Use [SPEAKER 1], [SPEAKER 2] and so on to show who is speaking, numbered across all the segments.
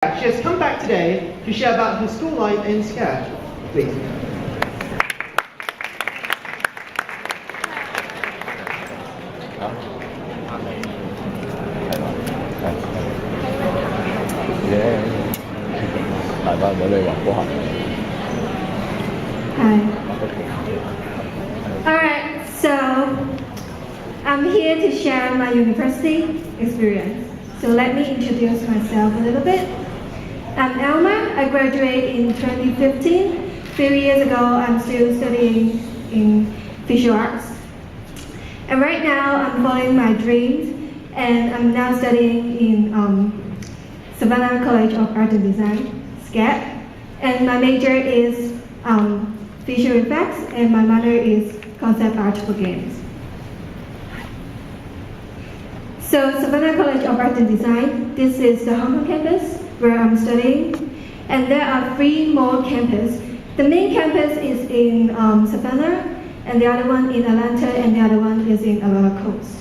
[SPEAKER 1] She has come back today to share about her school life in SCAD. Please.
[SPEAKER 2] Hi. Alright, so I'm here to share my university experience. So let me introduce myself a little bit. I'm ELMA. I graduated in 2015. 3 years ago, I'm still studying in visual arts. And right now, I'm following my dreams, and I'm now studying in Savannah College of Art and Design, SCAD. And my major is visual effects, and my minor is concept art for games. So Savannah College of Art and Design, this is the Hong Kong campus where I'm studying, and there are 3 more campuses. The main campus is in Savannah, and the other one in Atlanta, and the other one is in Alabama Coast.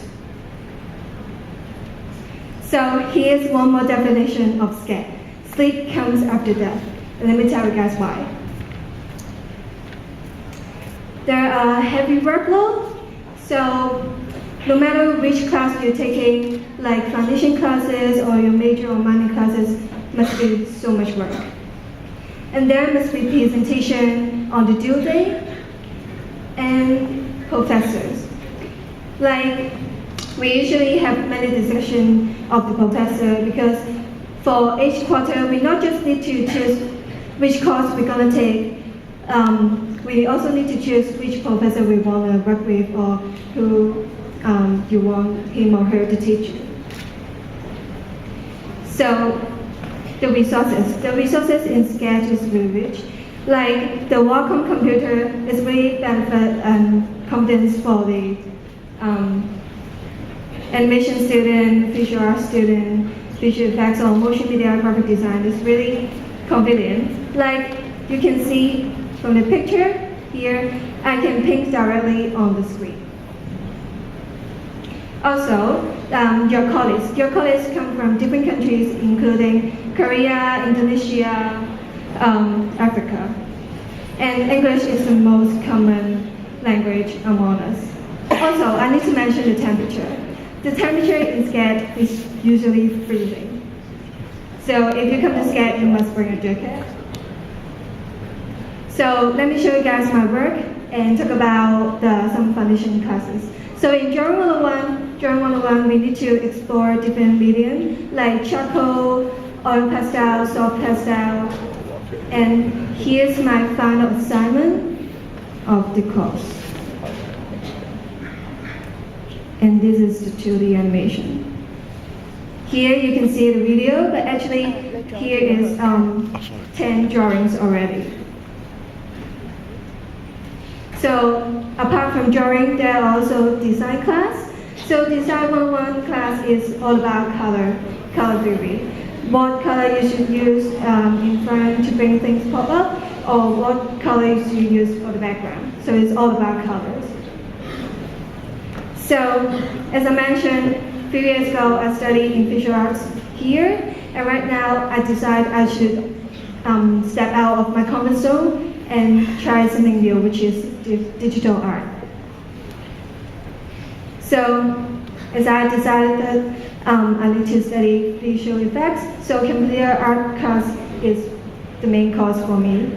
[SPEAKER 2] So here's one more definition of SCAD. Sleep comes after death. And let me tell you guys why. There are heavy workload, so no matter which class you're taking, like foundation classes or your major or minor classes, must be so much work. And there must be presentation on the due date and professors. Like, we usually have many discussions of the professor because for each quarter, we not just need to choose which course we're going to take, we also need to choose which professor we want to work with or who you want him or her to teach you. So the resources in SCAD is really rich. Like the Wacom computer is really benefit and confidence for the animation student, visual art student, visual effects or motion media graphic design is really convenient. Like you can see from the picture here, I can paint directly on the screen. Also, your colleagues come from different countries, including Korea, Indonesia, Africa. And English is the most common language among us. Also, I need to mention the temperature. The temperature in SCAD is usually freezing. So if you come to SCAD, you must bring a jacket. So let me show you guys my work and talk about some foundation classes. So in Drawing 101, we need to explore different medium like charcoal, oil pastel, soft pastel. And here's my final assignment of the course. And this is the 2D animation. Here you can see the video, but actually here is 10 drawings already. So apart from drawing, there are also design class. So Design 101 class is all about color theory. What color you should use in front to bring things pop up, or what color you should use for the background. So it's all about colors. So as I mentioned, 3 years ago I studied in visual arts here, and right now I decided I should step out of my comfort zone and try something new, which is digital art. So as I decided that I need to study visual effects, so computer art class is the main course for me.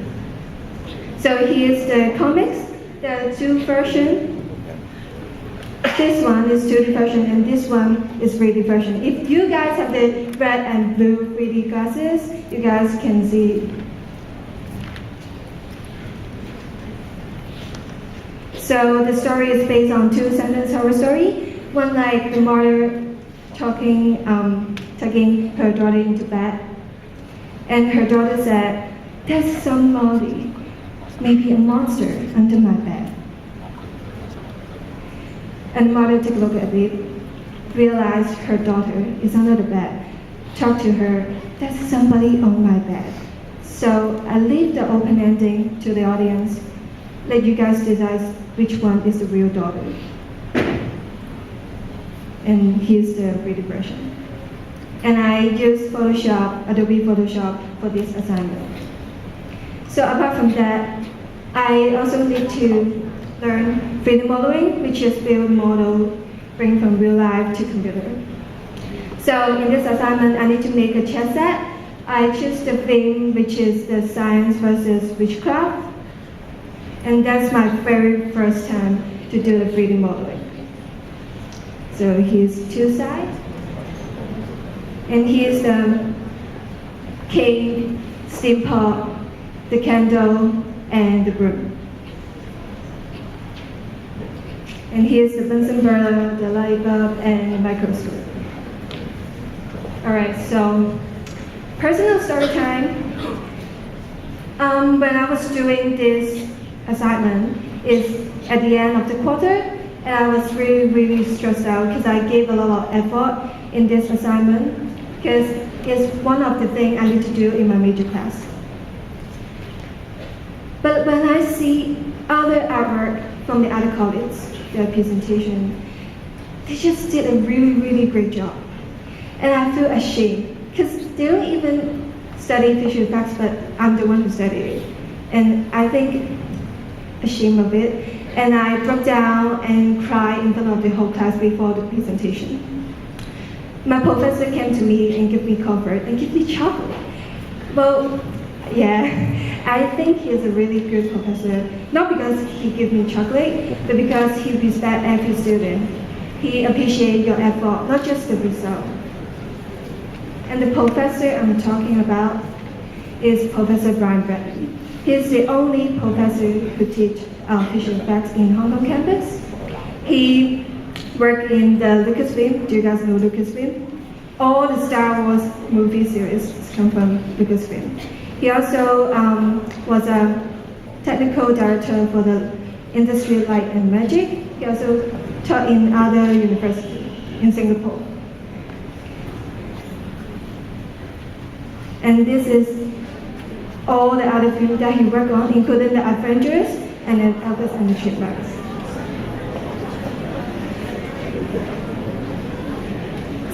[SPEAKER 2] So here's the comics. There are 2 versions. This one is 2D version and this one is 3D version. If you guys have the red and blue 3D glasses, you guys can see. So the story is based on 2-sentence horror story. One like the mother tucking her daughter into bed, and her daughter said, "There's somebody, maybe a monster, under my bed." And the mother took a look at it, realized her daughter is under the bed, talked to her, "There's somebody on my bed." So I leave the open ending to the audience. Let you guys decide which one is the real daughter. And here's the 3D version. and I used Adobe Photoshop for this assignment. So apart from that, I also need to learn 3D modeling, which is build model, bring from real life to computer. So in this assignment, I need to make a chess set. I choose the theme, which is the science versus witchcraft. And that's my very first time to do the 3D modeling. So here's two sides. And here's the cake, steam pot, the candle, and the broom. And here's the Bunsen burner, the light bulb, and the microscope. All right, so personal story time. When I was doing this assignment, it's at the end of the quarter, and I was really stressed out because I gave a lot of effort in this assignment because it's one of the things I need to do in my major class. But when I see other artwork from the other colleagues, their presentation, they just did a really great job. And I feel ashamed because they don't even study visual effects, but I'm the one who studied it. And I think ashamed of it. And I broke down and cried in front of the whole class before the presentation. My professor came to me and gave me comfort and gave me chocolate. Well, yeah, I think he's a really good professor, not because he gives me chocolate, but because he respects every student. He appreciates your effort, not just the result. And the professor I'm talking about is Professor Brian Bradley. He's the only professor who teaches visual effects in Hong Kong campus. He worked in the Lucasfilm. Do you guys know Lucasfilm? All the Star Wars movie series come from Lucasfilm. He also was a technical director for the Industry Light and Magic. He also taught in other universities in Singapore. And this is all the other films that he worked on, including The Avengers and then Elvis and the Chipmunks.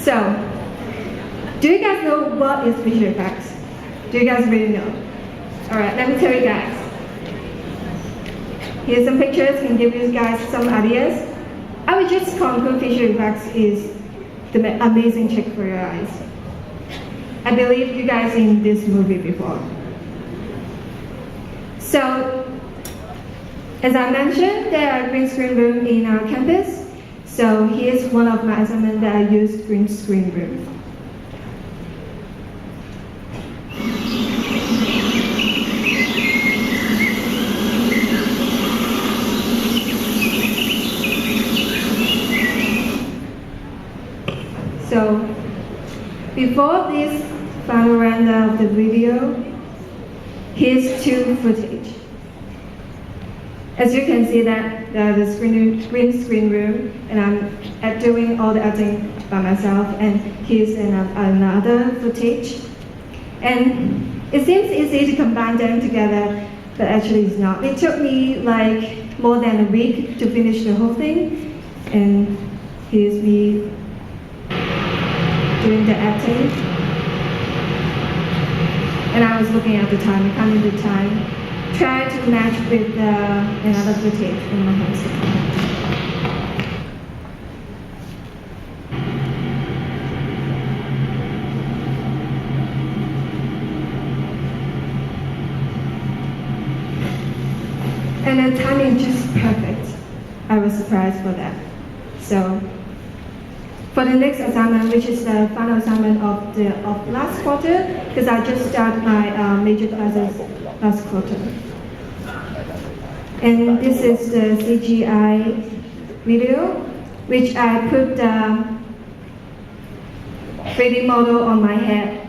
[SPEAKER 2] So, do you guys know what is visual effects? Do you guys really know? Alright, let me tell you guys. Here's some pictures, can give you guys some ideas. I would just conclude visual effects is the amazing trick for your eyes. I believe you guys seen this movie before. So, as I mentioned, there are green screen rooms in our campus. So here's one of my assignments that I used green screen room. So, before this final render of the video, here's two footage. As you can see that the green screen room, and I'm doing all the editing by myself, and here's another footage. And it seems easy to combine them together, but actually it's not. It took me like more than a week to finish the whole thing, and here's me doing the editing. And I was looking at the time, counting the time, try to match with another footage in my hands. And the timing is just perfect. I was surprised for that. So, for the next assignment, which is the final assignment of last quarter, because I just started my major classes last quarter. And this is the CGI video, which I put the 3D model on my head.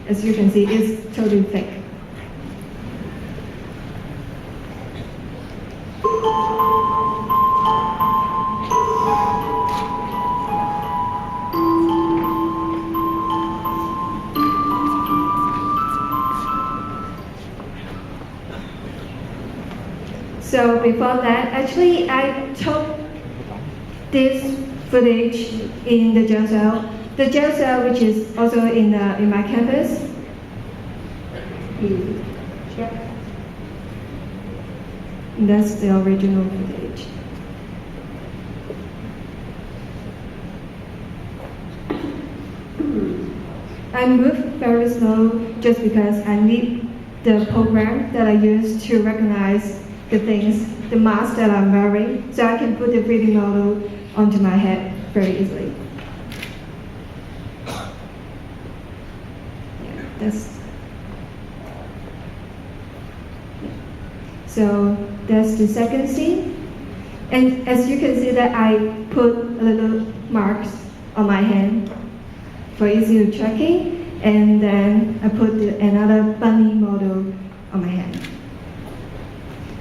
[SPEAKER 2] As you can see, it's totally fake. So before that, actually I took this footage in the jail cell The jail cell, which is also in my campus. Check. And that's the original footage. I move very slow just because I need the program that I use to recognize the things, the mask that I'm wearing, so I can put the 3D model onto my head very easily. So that's the second scene. And as you can see that I put a little marks on my hand for easy tracking, and then I put another bunny model on my hand.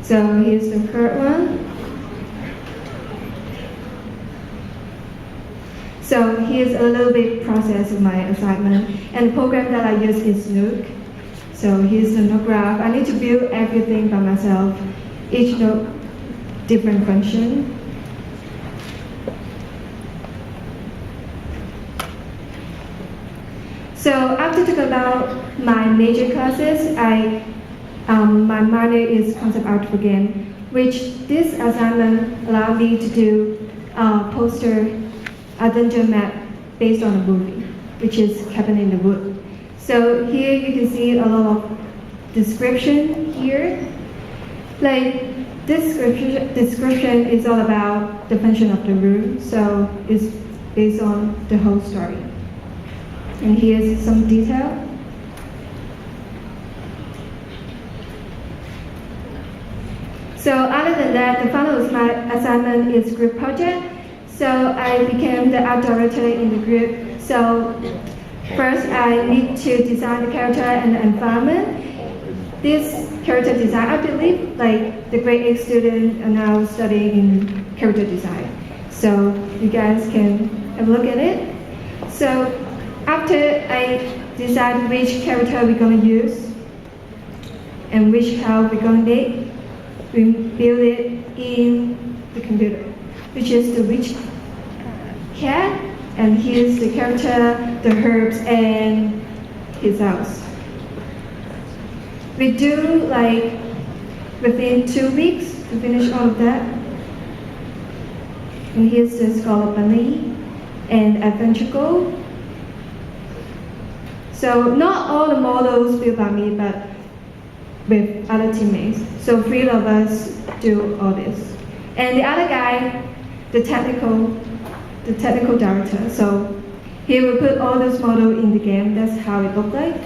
[SPEAKER 2] So here's the third one. So here's a little bit process of my assignment, and the program that I use is Nook. So here's the node graph. I need to build everything by myself, each node different function. So after talking about my major classes, my minor is concept art for game, which this assignment allowed me to do a poster adventure map based on a movie, which is Cabin in the Wood. So here you can see a lot of description here. Like this description is all about the function of the room, so it's based on the whole story. And here's some detail. So other than that, the final assignment is group project. So I became the art director in the group. So first I need to design the character and the environment. This character design, I believe like the grade 8 students are now studying in character design. So you guys can have a look at it. So after I decide which character we're going to use and which house we're going to make, we build it in the computer, which is the witch cat, and here's the character, the herbs, and his house. We do like within 2 weeks to finish all of that. And here's the Scarlet Bunny and Adventure Goal. So not all the models built by me, but with other teammates. So 3 of us do all this. And the other guy, the technical director. So he will put all those models in the game. That's how it looked like.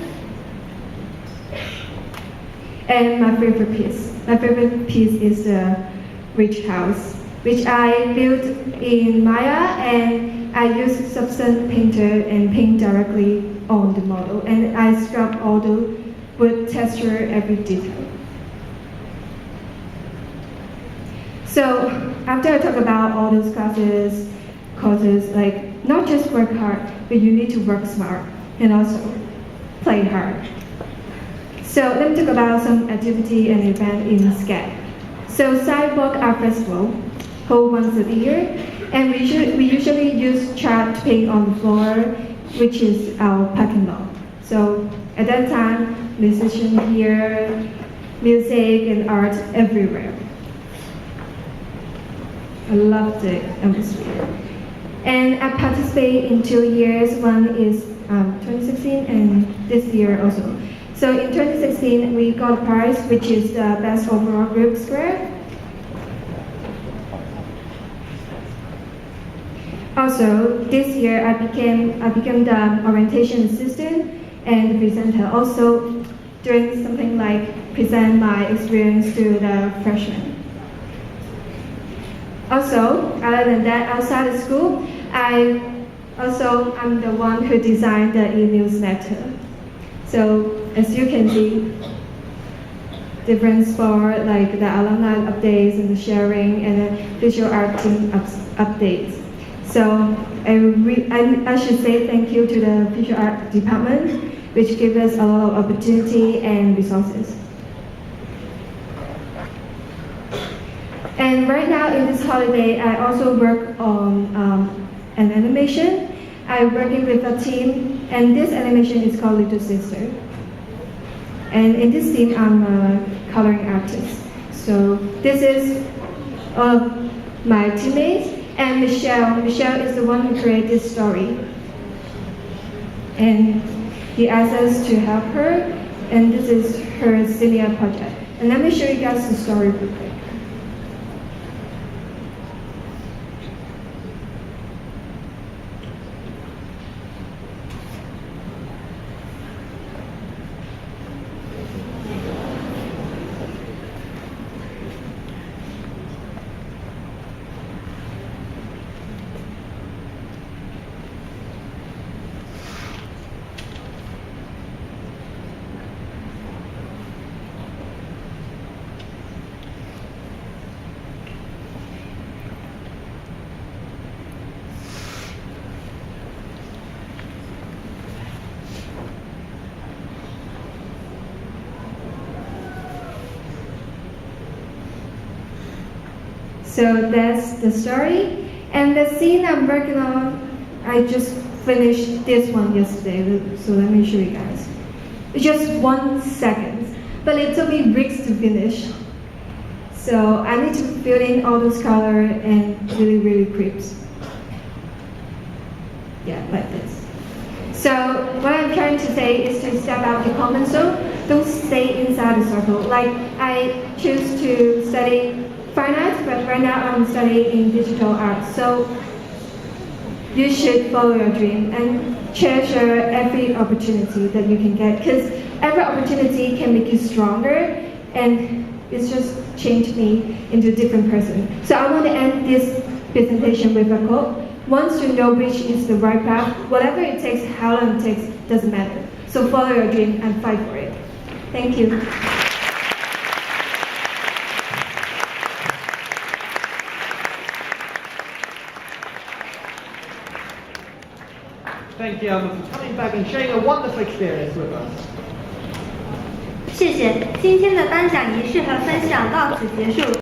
[SPEAKER 2] And my favorite piece is the witch house, which I built in Maya, and I use Substance Painter and paint directly on the model, and I scrub all the wood texture, every detail. So after I talk about all those courses, like not just work hard, but you need to work smart and also play hard. So let me talk about some activity and event in SCAD. So Sidewalk Art Festival hold once a year, and we usually use chart to paint on the floor, which is our parking lot. So at that time, musicians here, music and art everywhere. I love the atmosphere. And I participate in 2 years. One is 2016 and this year also. So in 2016, we got a prize, which is the best overall group square. Also, this year I became the orientation assistant and presenter. Also, doing something like present my experience to the freshmen. Also, other than that, outside of school, I'm the one who designed the e-newsletter. So as you can see, different sport like the alumni updates and the sharing and the visual art team updates. So I should say thank you to the visual art department, which gives us a lot of opportunity and resources. And right now in this holiday, I also work on an animation. I'm working with a team, and this animation is called Little Sister. And in this team, I'm a coloring artist. So this is my teammates, and Michelle. Michelle is the one who created this story. And he asked us to help her, and this is her senior project. And let me show you guys the story real quick. So that's the story. And the scene I'm working on, I just finished this one yesterday, so let me show you guys. It's just 1 second, but it took me weeks to finish. So I need to fill in all those colors and really creeps. Yeah, like this. So what I'm trying to say is to step out the comfort zone. Don't stay inside the circle. Like I choose to study fine arts, but right now I'm studying in digital art. So you should follow your dream and treasure every opportunity that you can get, because every opportunity can make you stronger, and it's just changed me into a different person. So I want to end this presentation with a quote. Once you know which is the right path, whatever it takes, how long it takes, doesn't matter. So follow your dream and fight for it. Thank you.
[SPEAKER 1] Thank you, Elma, for coming back and sharing a wonderful experience with us.
[SPEAKER 3] 谢谢，今天的颁奖仪式和分享到此结束。